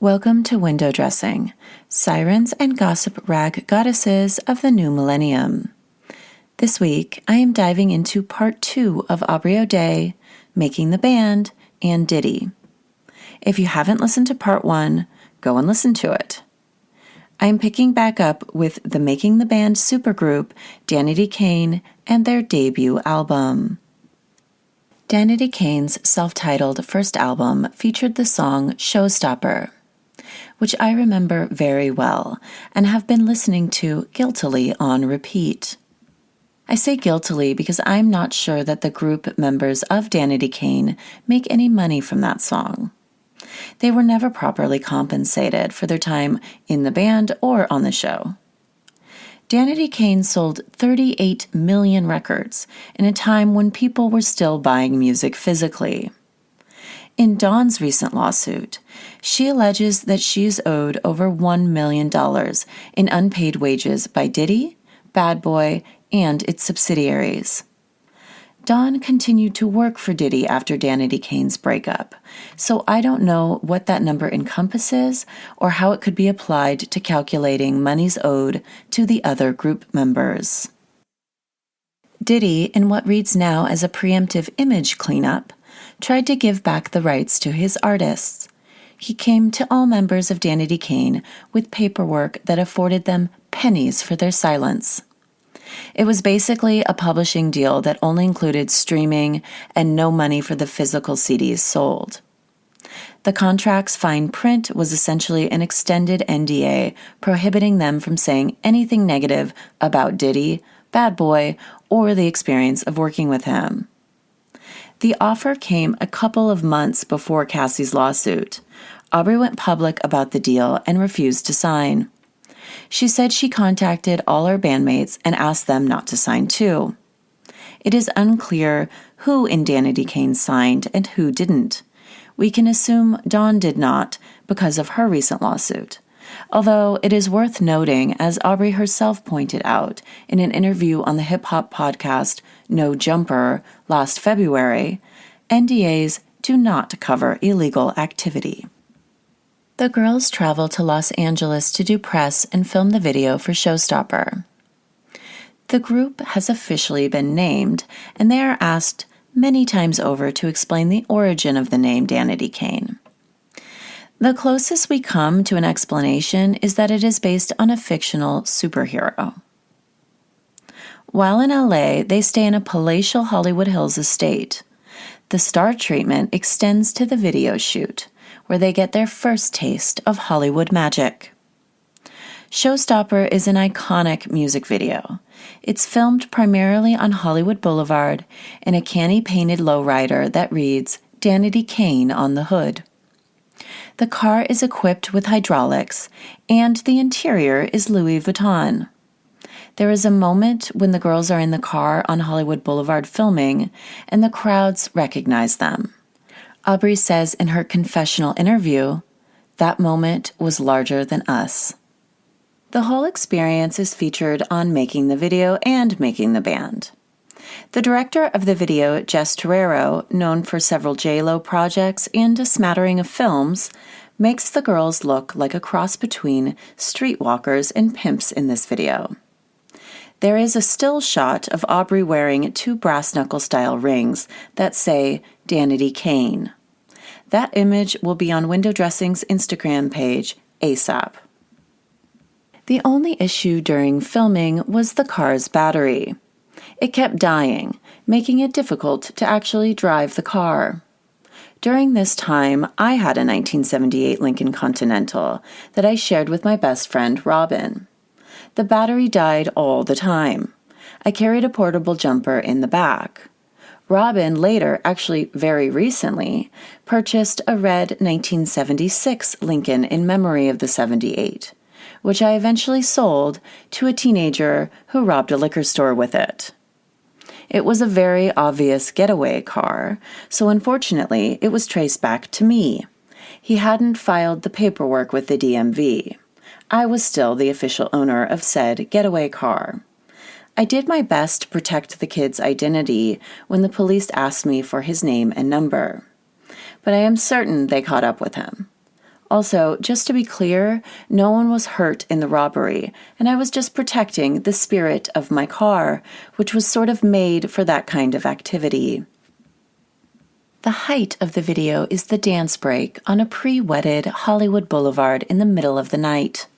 Welcome to Window Dressing, Sirens and Gossip Rag Goddesses of the New Millennium. This week, I am diving into part 2 of Aubrey O'Day, Making the Band, and Diddy. If you haven't listened to part 1, go and listen to it. I am picking back up with the Making the Band supergroup, Danity Kane, and their debut album. Danity Kane's self-titled first album featured the song Showstopper, which I remember very well and have been listening to guiltily on repeat. I say guiltily because I'm not sure that the group members of Danity Kane make any money from that song. They were never properly compensated for their time in the band or on the show. Danity Kane sold 38 million records in a time when people were still buying music physically. In Dawn's recent lawsuit, she alleges that she is owed over $1 million in unpaid wages by Diddy, Bad Boy, and its subsidiaries. Dawn continued to work for Diddy after Danity Kane's breakup, so I don't know what that number encompasses or how it could be applied to calculating monies owed to the other group members. Diddy, in what reads now as a preemptive image cleanup, tried to give back the rights to his artists. He came to all members of Danity Kane with paperwork that afforded them pennies for their silence. It was basically a publishing deal that only included streaming and no money for the physical CDs sold. The contract's fine print was essentially an extended NDA prohibiting them from saying anything negative about Diddy, Bad Boy, or the experience of working with him. The offer came a couple of months before Cassie's lawsuit. Aubrey went public about the deal and refused to sign. She said she contacted all her bandmates and asked them not to sign too. It is unclear who in Danity Kane signed and who didn't. We can assume Dawn did not because of her recent lawsuit. Although it is worth noting, as Aubrey herself pointed out in an interview on the hip-hop podcast No Jumper last February, NDAs do not cover illegal activity. The girls travel to Los Angeles to do press and film the video for Showstopper. The group has officially been named, and they are asked many times over to explain the origin of the name Danity Kane. The closest we come to an explanation is that it is based on a fictional superhero. While in LA, they stay in a palatial Hollywood Hills estate. The star treatment extends to the video shoot, where they get their first taste of Hollywood magic. Showstopper is an iconic music video. It's filmed primarily on Hollywood Boulevard in a candy-painted lowrider that reads Danity Kane on the hood. The car is equipped with hydraulics, and the interior is Louis Vuitton. There is a moment when the girls are in the car on Hollywood Boulevard filming, and the crowds recognize them. Aubrey says in her confessional interview, "That moment was larger than us." The whole experience is featured on Making the Video and Making the Band. The director of the video, Jess Terrero, known for several J-Lo projects and a smattering of films, makes the girls look like a cross between streetwalkers and pimps in this video. There is a still shot of Aubrey wearing 2 brass knuckle-style rings that say Danity Kane. That image will be on Window Dressing's Instagram page ASAP. The only issue during filming was the car's battery. It kept dying, making it difficult to actually drive the car. During this time, I had a 1978 Lincoln Continental that I shared with my best friend, Robin. The battery died all the time. I carried a portable jumper in the back. Robin later, actually very recently, purchased a red 1976 Lincoln in memory of the 78, which I eventually sold to a teenager who robbed a liquor store with it. It was a very obvious getaway car, so unfortunately it was traced back to me. He hadn't filed the paperwork with the DMV. I was still the official owner of said getaway car. I did my best to protect the kid's identity when the police asked me for his name and number, but I am certain they caught up with him. Also, just to be clear, no one was hurt in the robbery, and I was just protecting the spirit of my car, which was sort of made for that kind of activity. The height of the video is the dance break on a pre-wedded Hollywood boulevard in the middle of the night.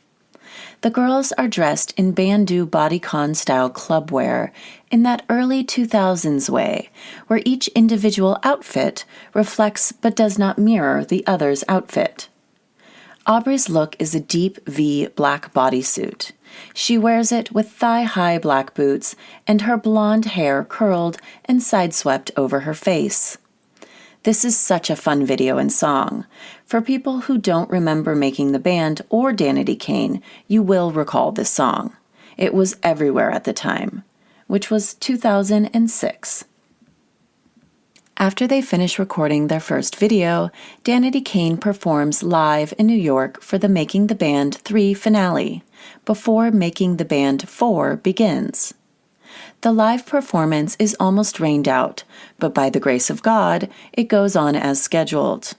The girls are dressed in bandeau bodycon-style clubwear in that early 2000s way, where each individual outfit reflects but does not mirror the other's outfit. Aubrey's look is a deep V black bodysuit. She wears it with thigh-high black boots and her blonde hair curled and sideswept over her face. This is such a fun video and song. For people who don't remember Making the Band or Danity Kane, you will recall this song. It was everywhere at the time, which was 2006. After they finish recording their first video, Danity Kane performs live in New York for the Making the Band 3 finale, before Making the Band 4 begins. The live performance is almost rained out, but by the grace of God, it goes on as scheduled.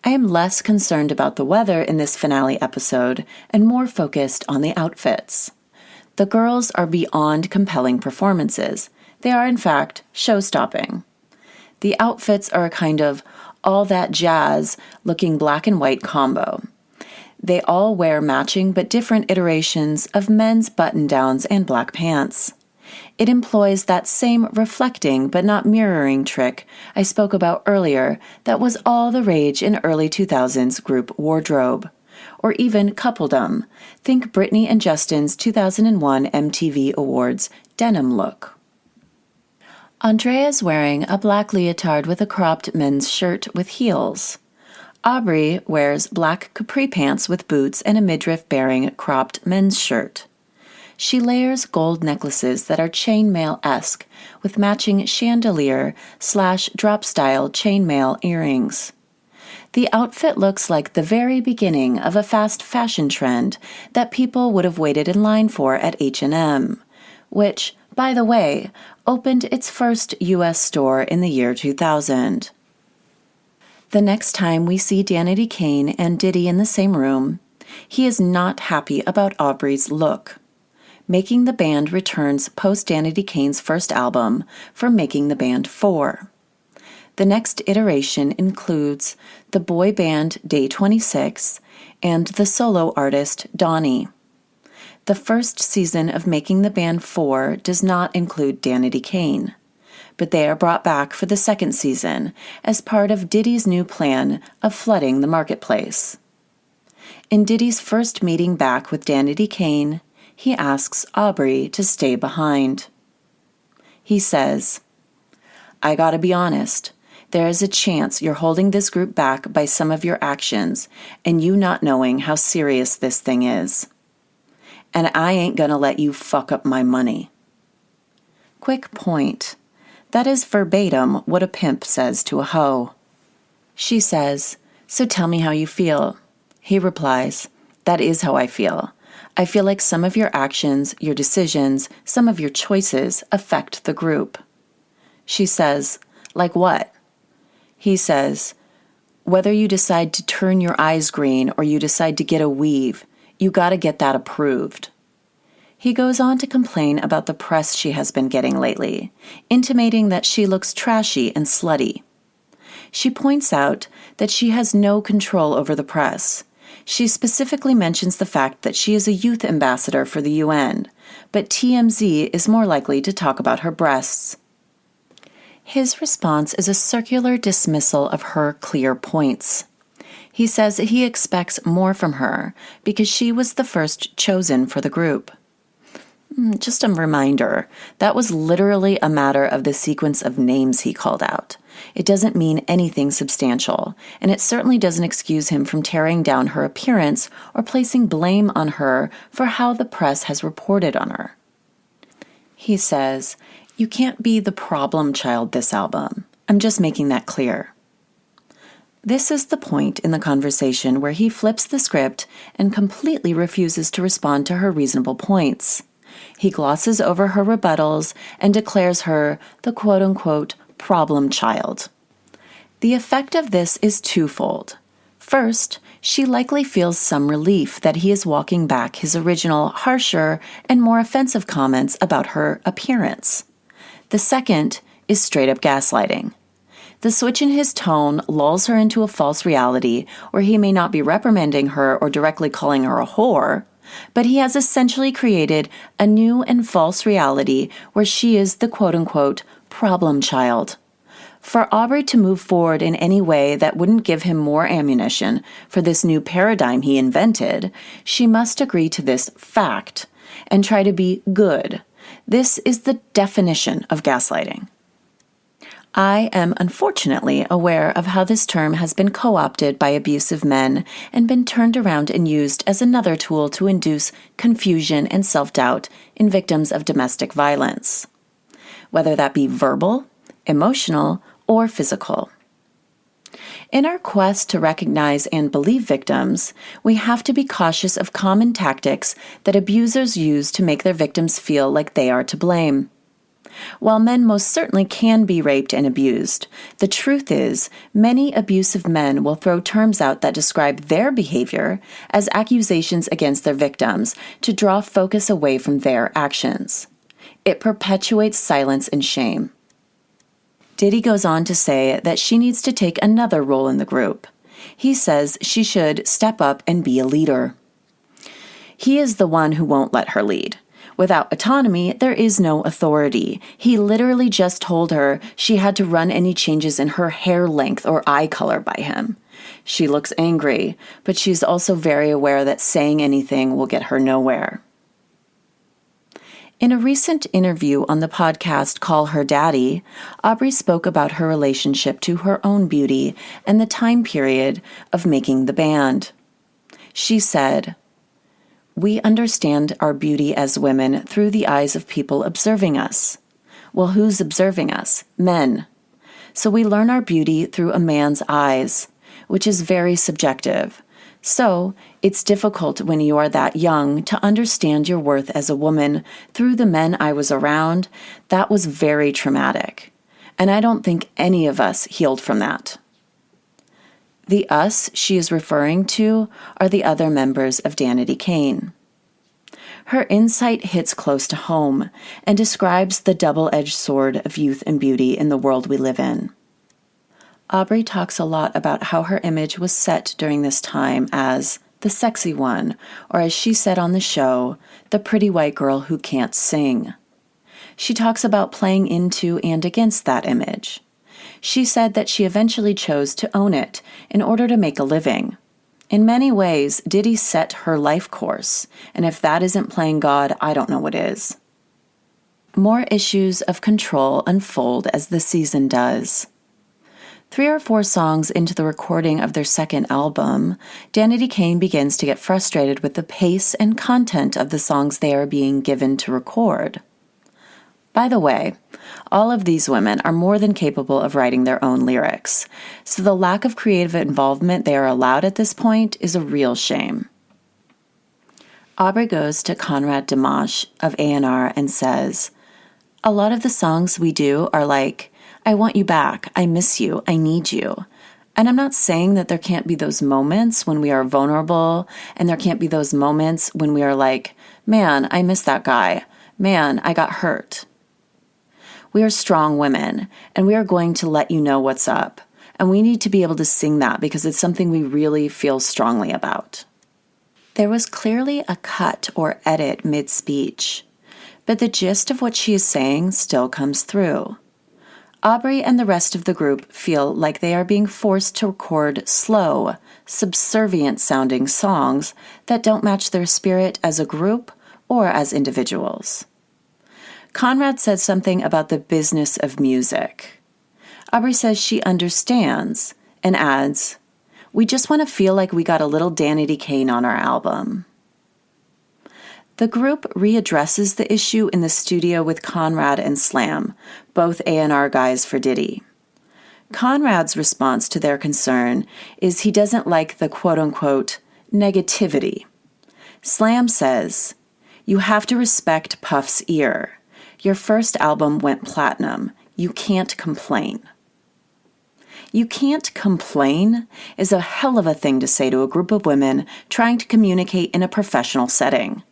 I am less concerned about the weather in this finale episode and more focused on the outfits. The girls are beyond compelling performances. They are, in fact, show-stopping. The outfits are a kind of all that jazz looking black and white combo. They all wear matching but different iterations of men's button-downs and black pants. It employs that same reflecting but not mirroring trick I spoke about earlier that was all the rage in early 2000s group wardrobe. Or even coupledom. Think Britney and Justin's 2001 MTV Awards denim look. Andrea is wearing a black leotard with a cropped men's shirt with heels. Aubrey wears black capri pants with boots and a midriff-bearing cropped men's shirt. She layers gold necklaces that are chainmail-esque with matching chandelier/drop-style chainmail earrings. The outfit looks like the very beginning of a fast fashion trend that people would have waited in line for at H&M, which, by the way, opened its first U.S. store in the year 2000. The next time we see Danity Kane and Diddy in the same room, he is not happy about Aubrey's look. Making the Band returns post-Danity Kane's first album for Making the Band 4. The next iteration includes the boy band Day 26 and the solo artist Donnie. The first season of Making the Band 4 does not include Danity Kane, but they are brought back for the second season as part of Diddy's new plan of flooding the marketplace. In Diddy's first meeting back with Danity Kane, he asks Aubrey to stay behind. He says, "I gotta be honest, there is a chance you're holding this group back by some of your actions and you not knowing how serious this thing is. And I ain't gonna let you fuck up my money." Quick point. That is verbatim what a pimp says to a hoe. She says, "So tell me how you feel." He replies, "That is how I feel. I feel like some of your actions, your decisions, some of your choices affect the group." She says, "Like what?" He says, "Whether you decide to turn your eyes green or you decide to get a weave, you gotta get that approved." He goes on to complain about the press she has been getting lately, intimating that she looks trashy and slutty. She points out that she has no control over the press. She specifically mentions the fact that she is a youth ambassador for the UN, but TMZ is more likely to talk about her breasts. His response is a circular dismissal of her clear points. He says that he expects more from her because she was the first chosen for the group. Just a reminder, that was literally a matter of the sequence of names he called out. It doesn't mean anything substantial, and it certainly doesn't excuse him from tearing down her appearance or placing blame on her for how the press has reported on her. He says, "You can't be the problem child this album. I'm just making that clear." This is the point in the conversation where he flips the script and completely refuses to respond to her reasonable points. He glosses over her rebuttals and declares her the quote-unquote problem child. The effect of this is twofold. First, she likely feels some relief that he is walking back his original, harsher, and more offensive comments about her appearance. The second is straight-up gaslighting. The switch in his tone lulls her into a false reality where he may not be reprimanding her or directly calling her a whore, but he has essentially created a new and false reality where she is the quote-unquote problem child. For Aubrey to move forward in any way that wouldn't give him more ammunition for this new paradigm he invented, she must agree to this fact and try to be good. This is the definition of gaslighting. I am unfortunately aware of how this term has been co-opted by abusive men and been turned around and used as another tool to induce confusion and self-doubt in victims of domestic violence, whether that be verbal, emotional, or physical. In our quest to recognize and believe victims, we have to be cautious of common tactics that abusers use to make their victims feel like they are to blame. While men most certainly can be raped and abused, the truth is many abusive men will throw terms out that describe their behavior as accusations against their victims to draw focus away from their actions. It perpetuates silence and shame. Diddy goes on to say that she needs to take another role in the group. He says she should step up and be a leader. He is the one who won't let her lead. Without autonomy, there is no authority. He literally just told her she had to run any changes in her hair length or eye color by him. She looks angry, but she's also very aware that saying anything will get her nowhere. In a recent interview on the podcast Call Her Daddy, Aubrey spoke about her relationship to her own beauty and the time period of making the band. She said, "We understand our beauty as women through the eyes of people observing us. Well, who's observing us? Men. So we learn our beauty through a man's eyes, which is very subjective. So it's difficult when you are that young to understand your worth as a woman through the men I was around. That was very traumatic. And I don't think any of us healed from that." The us she is referring to are the other members of Danity Kane. Her insight hits close to home and describes the double-edged sword of youth and beauty in the world we live in. Aubrey talks a lot about how her image was set during this time as the sexy one, or as she said on the show, the pretty white girl who can't sing. She talks about playing into and against that image. She said that she eventually chose to own it in order to make a living. In many ways, Diddy set her life course, and if that isn't playing God, I don't know what is. More issues of control unfold as the season does. 3 or 4 songs into the recording of their second album, Danity Kane begins to get frustrated with the pace and content of the songs they are being given to record. By the way, all of these women are more than capable of writing their own lyrics, so the lack of creative involvement they are allowed at this point is a real shame. Aubrey goes to Conrad Dimash of A&R and says, "A lot of the songs we do are like, I want you back, I miss you, I need you. And I'm not saying that there can't be those moments when we are vulnerable, and there can't be those moments when we are like, man, I miss that guy. Man, I got hurt. We are strong women, and we are going to let you know what's up. And we need to be able to sing that because it's something we really feel strongly about." There was clearly a cut or edit mid-speech, but the gist of what she is saying still comes through. Aubrey and the rest of the group feel like they are being forced to record slow, subservient-sounding songs that don't match their spirit as a group or as individuals. Conrad said something about the business of music. Aubrey says she understands and adds, "We just want to feel like we got a little Danity Kane on our album." The group readdresses the issue in the studio with Conrad and Slam, both A&R guys for Diddy. Conrad's response to their concern is he doesn't like the quote-unquote negativity. Slam says, "You have to respect Puff's ear. Your first album went platinum. You can't complain." You can't complain is a hell of a thing to say to a group of women trying to communicate in a professional setting.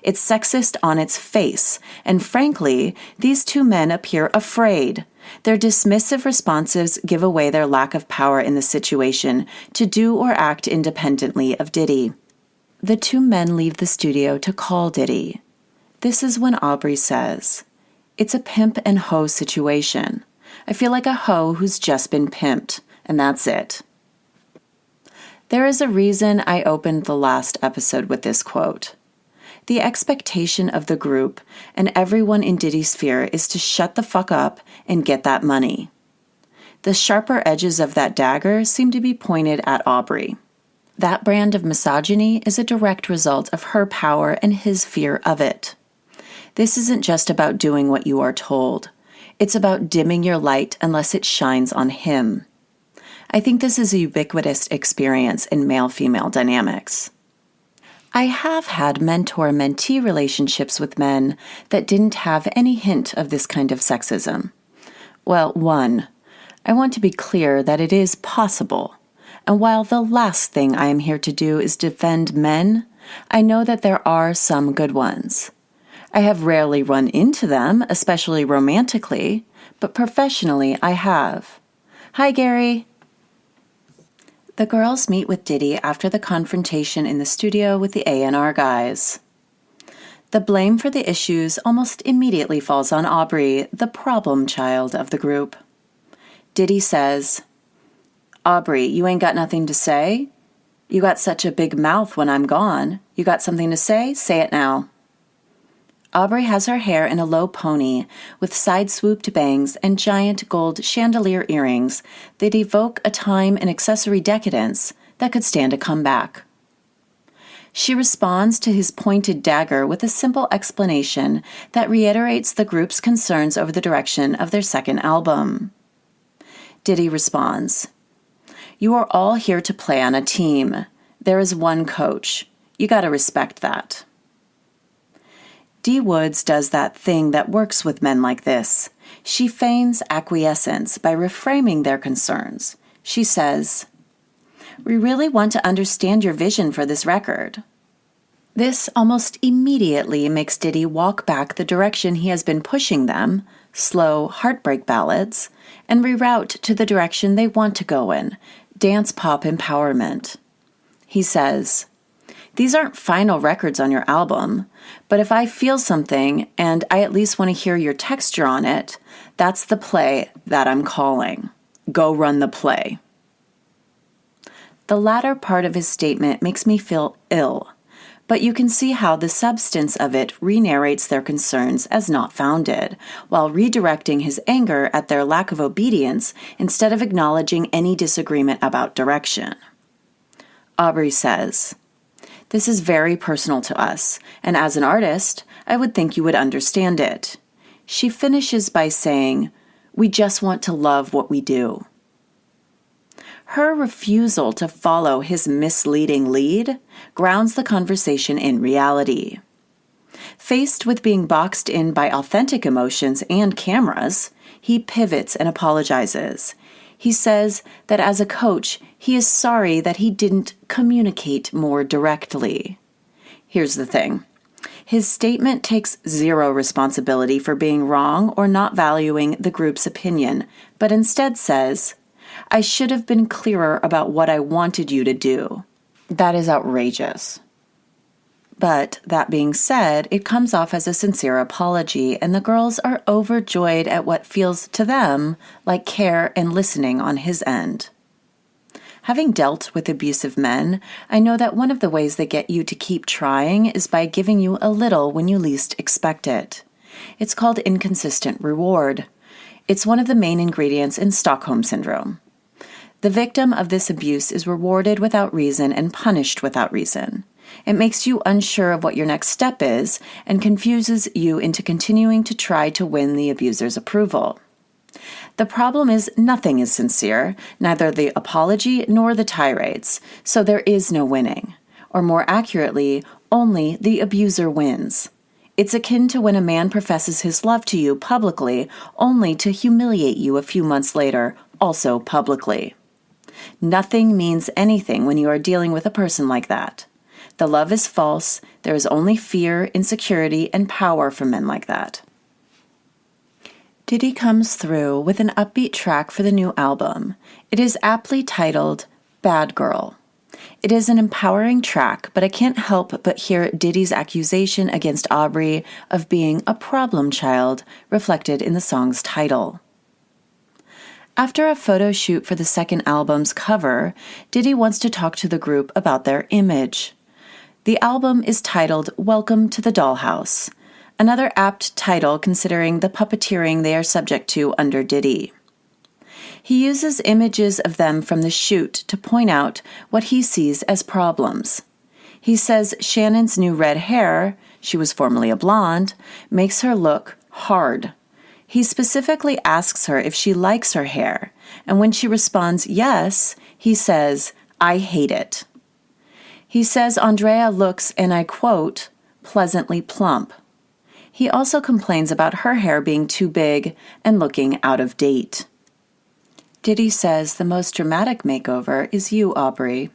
It's sexist on its face, and frankly, these two men appear afraid. Their dismissive responses give away their lack of power in the situation to do or act independently of Diddy. The two men leave the studio to call Diddy. This is when Aubrey says, "It's a pimp and hoe situation. I feel like a hoe who's just been pimped, and that's it." There is a reason I opened the last episode with this quote. The expectation of the group and everyone in Diddy's sphere is to shut the fuck up and get that money. The sharper edges of that dagger seem to be pointed at Aubrey. That brand of misogyny is a direct result of her power and his fear of it. This isn't just about doing what you are told. It's about dimming your light unless it shines on him. I think this is a ubiquitous experience in male-female dynamics. I have had mentor-mentee relationships with men that didn't have any hint of this kind of sexism. Well, one, I want to be clear that it is possible. And while the last thing I am here to do is defend men, I know that there are some good ones. I have rarely run into them, especially romantically, but professionally I have. Hi, Gary. The girls meet with Diddy after the confrontation in the studio with the A&R guys. The blame for the issues almost immediately falls on Aubrey, the problem child of the group. Diddy says, "Aubrey, you ain't got nothing to say? You got such a big mouth when I'm gone. You got something to say? Say it now." Aubrey has her hair in a low pony with side-swooped bangs and giant gold chandelier earrings that evoke a time and accessory decadence that could stand a comeback. She responds to his pointed dagger with a simple explanation that reiterates the group's concerns over the direction of their second album. Diddy responds, "You are all here to play on a team. There is one coach. You gotta respect that." Dee Woods does that thing that works with men like this. She feigns acquiescence by reframing their concerns. She says, "We really want to understand your vision for this record." This almost immediately makes Diddy walk back the direction he has been pushing them, slow heartbreak ballads, and reroute to the direction they want to go in, dance pop empowerment. He says, "These aren't final records on your album, but if I feel something and I at least want to hear your texture on it, that's the play that I'm calling. Go run the play." The latter part of his statement makes me feel ill, but you can see how the substance of it re-narrates their concerns as not founded, while redirecting his anger at their lack of obedience instead of acknowledging any disagreement about direction. Aubrey says, "This is very personal to us, and as an artist, I would think you would understand it." She finishes by saying, "We just want to love what we do." Her refusal to follow his misleading lead grounds the conversation in reality. Faced with being boxed in by authentic emotions and cameras, he pivots and apologizes. He says that as a coach, he is sorry that he didn't communicate more directly. Here's the thing. His statement takes zero responsibility for being wrong or not valuing the group's opinion, but instead says, "I should have been clearer about what I wanted you to do." That is outrageous. But that being said, it comes off as a sincere apology, and the girls are overjoyed at what feels to them like care and listening on his end. Having dealt with abusive men, I know that one of the ways they get you to keep trying is by giving you a little when you least expect it. It's called inconsistent reward. It's one of the main ingredients in Stockholm Syndrome. The victim of this abuse is rewarded without reason and punished without reason. It makes you unsure of what your next step is and confuses you into continuing to try to win the abuser's approval. The problem is nothing is sincere, neither the apology nor the tirades, so there is no winning. Or more accurately, only the abuser wins. It's akin to when a man professes his love to you publicly only to humiliate you a few months later, also publicly. Nothing means anything when you are dealing with a person like that. The love is false. There is only fear, insecurity, and power for men like that. Diddy comes through with an upbeat track for the new album. It is aptly titled Bad Girl. It is an empowering track, but I can't help but hear Diddy's accusation against Aubrey of being a problem child reflected in the song's title. After a photo shoot for the second album's cover, Diddy wants to talk to the group about their image. The album is titled Welcome to the Dollhouse, another apt title considering the puppeteering they are subject to under Diddy. He uses images of them from the shoot to point out what he sees as problems. He says Shannon's new red hair, she was formerly a blonde, makes her look hard. He specifically asks her if she likes her hair, and when she responds yes, he says, "I hate it." He says Andrea looks, and I quote, "pleasantly plump." He also complains about her hair being too big and looking out of date. Diddy says the most dramatic makeover is you, Aubrey.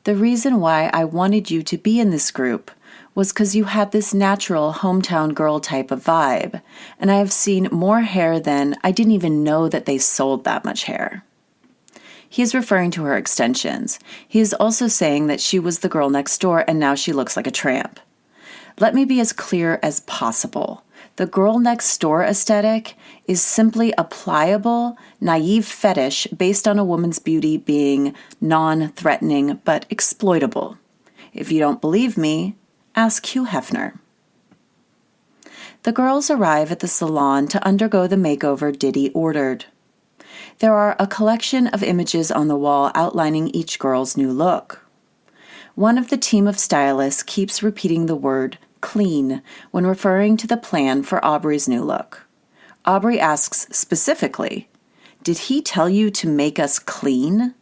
The reason why I wanted you to be in this group was because you had this natural hometown girl type of vibe, and I have seen more hair than I didn't even know that they sold that much hair. He is referring to her extensions. He is also saying that she was the girl next door and now she looks like a tramp. Let me be as clear as possible. The girl next door aesthetic is simply a pliable, naive fetish based on a woman's beauty being non-threatening but exploitable. If you don't believe me, ask Hugh Hefner. The girls arrive at the salon to undergo the makeover Diddy ordered. There are a collection of images on the wall outlining each girl's new look. One of the team of stylists keeps repeating the word clean when referring to the plan for Aubrey's new look. Aubrey asks specifically, "Did he tell you to make us clean?"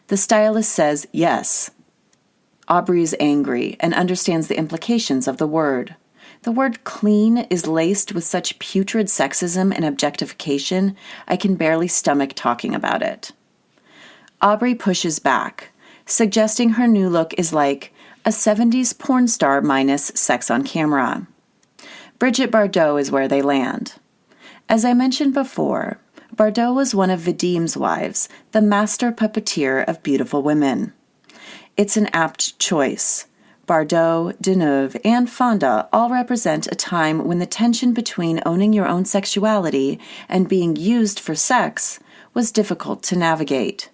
The stylist says yes. Aubrey is angry and understands the implications of the word. The word clean is laced with such putrid sexism and objectification, I can barely stomach talking about it. Aubrey pushes back, suggesting her new look is like a 70s porn star minus sex on camera. Brigitte Bardot is where they land. As I mentioned before, Bardot was one of Vadim's wives, the master puppeteer of beautiful women. It's an apt choice. Bardot, Deneuve, and Fonda all represent a time when the tension between owning your own sexuality and being used for sex was difficult to navigate.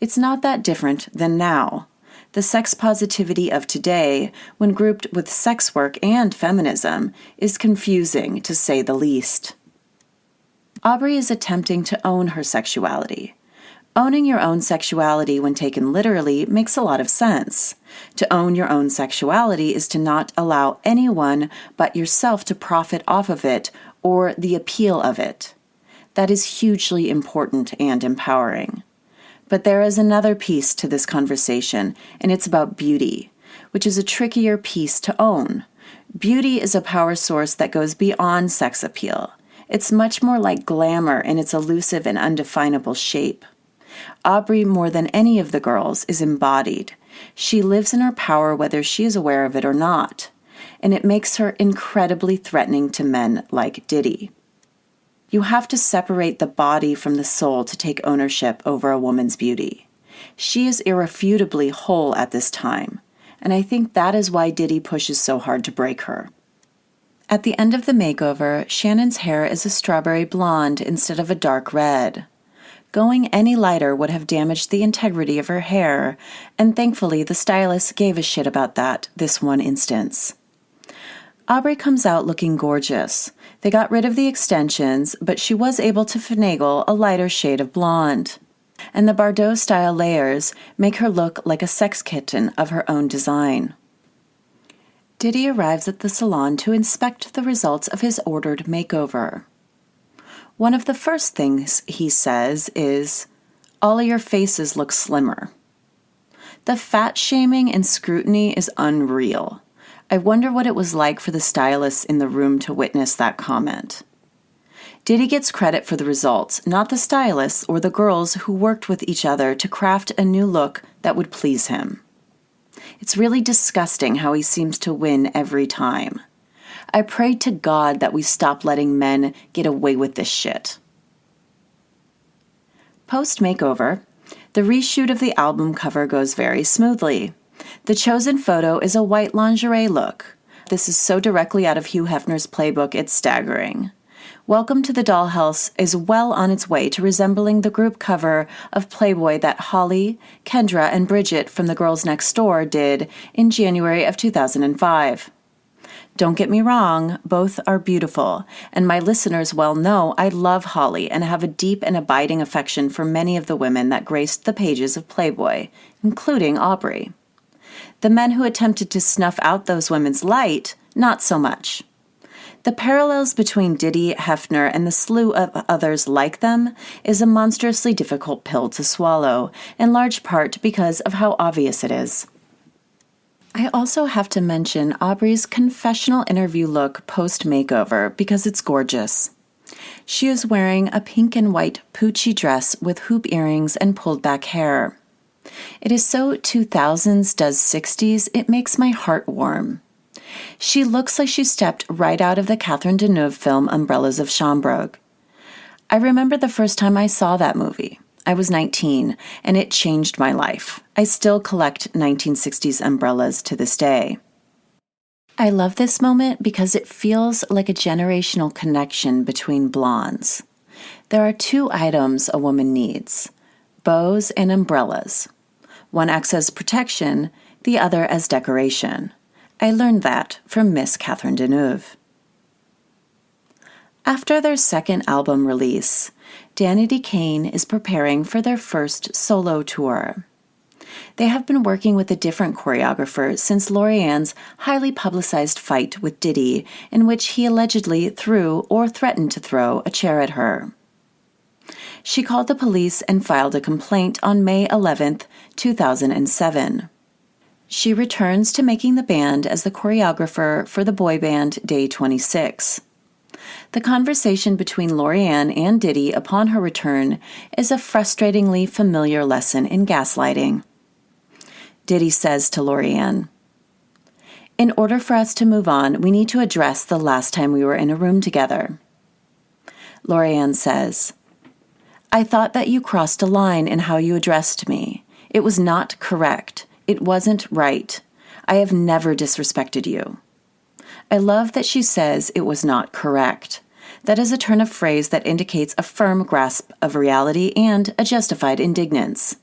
It's not that different than now. The sex positivity of today, when grouped with sex work and feminism, is confusing to say the least. Aubrey is attempting to own her sexuality. Owning your own sexuality when taken literally makes a lot of sense. To own your own sexuality is to not allow anyone but yourself to profit off of it or the appeal of it. That is hugely important and empowering. But there is another piece to this conversation, and it's about beauty, which is a trickier piece to own. Beauty is a power source that goes beyond sex appeal. It's much more like glamour in its elusive and undefinable shape. Aubrey, more than any of the girls, is embodied. She lives in her power whether she is aware of it or not, and it makes her incredibly threatening to men like Diddy. You have to separate the body from the soul to take ownership over a woman's beauty. She is irrefutably whole at this time, and I think that is why Diddy pushes so hard to break her. At the end of the makeover, Shannon's hair is a strawberry blonde instead of a dark red. Going any lighter would have damaged the integrity of her hair, and thankfully the stylist gave a shit about that this one instance. Aubrey comes out looking gorgeous. They got rid of the extensions, but she was able to finagle a lighter shade of blonde. And the Bardot-style layers make her look like a sex kitten of her own design. Diddy arrives at the salon to inspect the results of his ordered makeover. One of the first things he says is, "All of your faces look slimmer." The fat shaming and scrutiny is unreal. I wonder what it was like for the stylists in the room to witness that comment. Diddy gets credit for the results, not the stylists or the girls who worked with each other to craft a new look that would please him. It's really disgusting how he seems to win every time. I pray to God that we stop letting men get away with this shit. Post-makeover, the reshoot of the album cover goes very smoothly. The chosen photo is a white lingerie look. This is so directly out of Hugh Hefner's playbook, it's staggering. Welcome to the Dollhouse is well on its way to resembling the group cover of Playboy that Holly, Kendra, and Bridget from The Girls Next Door did in January of 2005. Don't get me wrong, both are beautiful, and my listeners well know I love Holly and have a deep and abiding affection for many of the women that graced the pages of Playboy, including Aubrey. The men who attempted to snuff out those women's light, not so much. The parallels between Diddy, Hefner, and the slew of others like them is a monstrously difficult pill to swallow, in large part because of how obvious it is. I also have to mention Aubrey's confessional interview look post-makeover because it's gorgeous. She is wearing a pink and white Pucci dress with hoop earrings and pulled back hair. It is so 2000s does 60s, it makes my heart warm. She looks like she stepped right out of the Catherine Deneuve film Umbrellas of Cherbourg. I remember the first time I saw that movie. I was 19, and it changed my life. I still collect 1960s umbrellas to this day. I love this moment because it feels like a generational connection between blondes. There are two items a woman needs: bows and umbrellas. One acts as protection, the other as decoration. I learned that from Miss Catherine Deneuve. After their second album release, Danity Kane is preparing for their first solo tour. They have been working with a different choreographer since Lorianne's highly publicized fight with Diddy, in which he allegedly threw or threatened to throw a chair at her. She called the police and filed a complaint on May 11, 2007. She returns to making the band as the choreographer for the boy band Day 26. The conversation between Lorianne and Diddy upon her return is a frustratingly familiar lesson in gaslighting. Diddy says to Lorianne, "In order for us to move on, we need to address the last time we were in a room together." Lorianne says, "I thought that you crossed a line in how you addressed me. It was not correct. It wasn't right. I have never disrespected you." I love that she says it was not correct. That is a turn of phrase that indicates a firm grasp of reality and a justified indignance.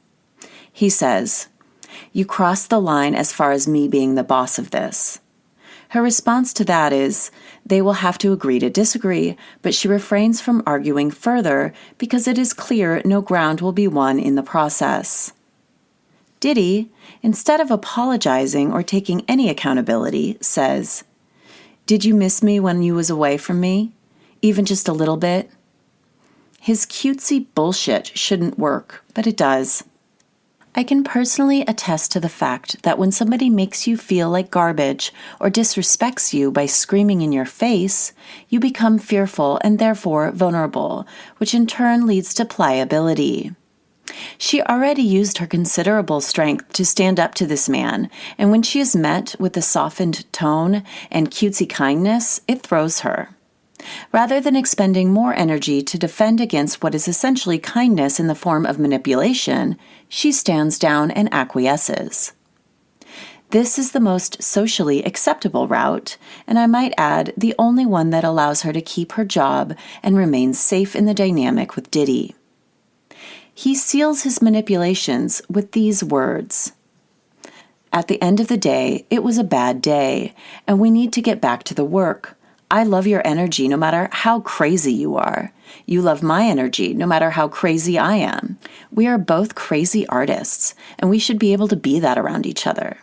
He says, "You crossed the line as far as me being the boss of this." Her response to that is, they will have to agree to disagree, but she refrains from arguing further because it is clear no ground will be won in the process. Diddy, instead of apologizing or taking any accountability, says, "Did you miss me when you was away from me? Even just a little bit?" His cutesy bullshit shouldn't work, but it does. I can personally attest to the fact that when somebody makes you feel like garbage or disrespects you by screaming in your face, you become fearful and therefore vulnerable, which in turn leads to pliability. She already used her considerable strength to stand up to this man, and when she is met with a softened tone and cutesy kindness, it throws her. Rather than expending more energy to defend against what is essentially kindness in the form of manipulation, she stands down and acquiesces. This is the most socially acceptable route, and I might add, the only one that allows her to keep her job and remain safe in the dynamic with Diddy. He seals his manipulations with these words: "At the end of the day, it was a bad day, and we need to get back to the work. I love your energy no matter how crazy you are. You love my energy no matter how crazy I am. We are both crazy artists, and we should be able to be that around each other."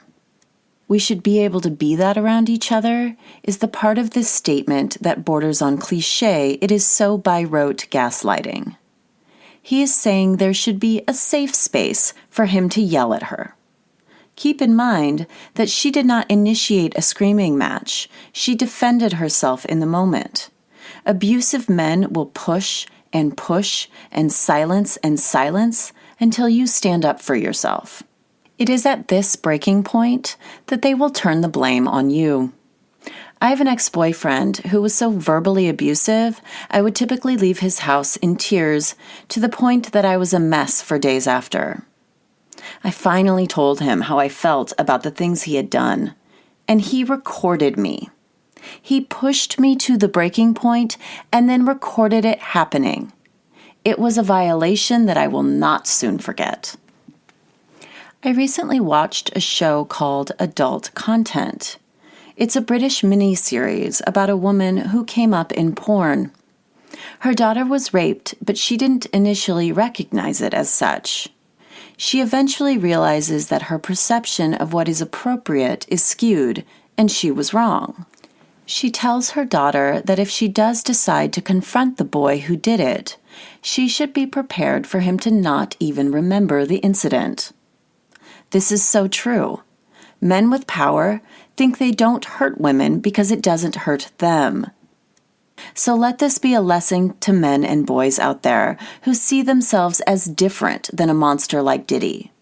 "We should be able to be that around each other" is the part of this statement that borders on cliché. It is so by rote gaslighting. He is saying there should be a safe space for him to yell at her. Keep in mind that she did not initiate a screaming match. She defended herself in the moment. Abusive men will push and silence until you stand up for yourself. It is at this breaking point that they will turn the blame on you. I have an ex-boyfriend who was so verbally abusive, I would typically leave his house in tears to the point that I was a mess for days after. I finally told him how I felt about the things he had done, and he recorded me. He pushed me to the breaking point and then recorded it happening. It was a violation that I will not soon forget. I recently watched a show called Adult Content. It's a British mini-series about a woman who came up in porn. Her daughter was raped, but she didn't initially recognize it as such. She eventually realizes that her perception of what is appropriate is skewed, and she was wrong. She tells her daughter that if she does decide to confront the boy who did it, she should be prepared for him to not even remember the incident. This is so true. Men with power think they don't hurt women because it doesn't hurt them. So let this be a lesson to men and boys out there who see themselves as different than a monster like Diddy.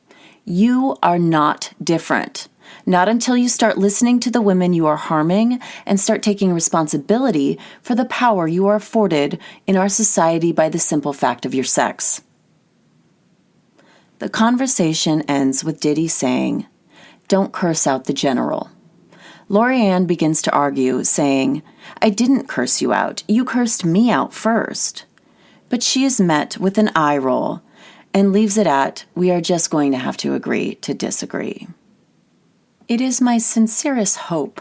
You are not different. Not until you start listening to the women you are harming and start taking responsibility for the power you are afforded in our society by the simple fact of your sex. The conversation ends with Diddy saying, "Don't curse out the general." Lorianne begins to argue, saying, "I didn't curse you out. You cursed me out first." But she is met with an eye roll and leaves it at, "We are just going to have to agree to disagree." It is my sincerest hope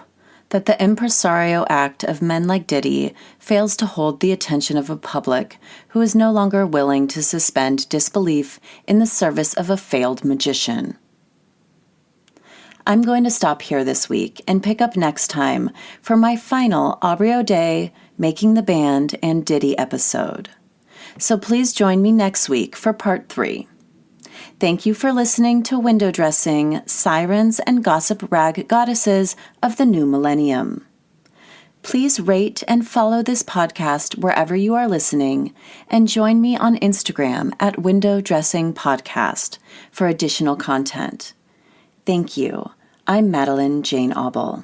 that the impresario act of men like Diddy fails to hold the attention of a public who is no longer willing to suspend disbelief in the service of a failed magician. I'm going to stop here this week and pick up next time for my final Aubrey O'Day, Making the Band, and Diddy episode. So please join me next week for part 3. Thank you for listening to Window Dressing, Sirens and Gossip Rag Goddesses of the New Millennium. Please rate and follow this podcast wherever you are listening, and join me on Instagram at Window Dressing Podcast for additional content. Thank you. I'm Madeline Jane Auble.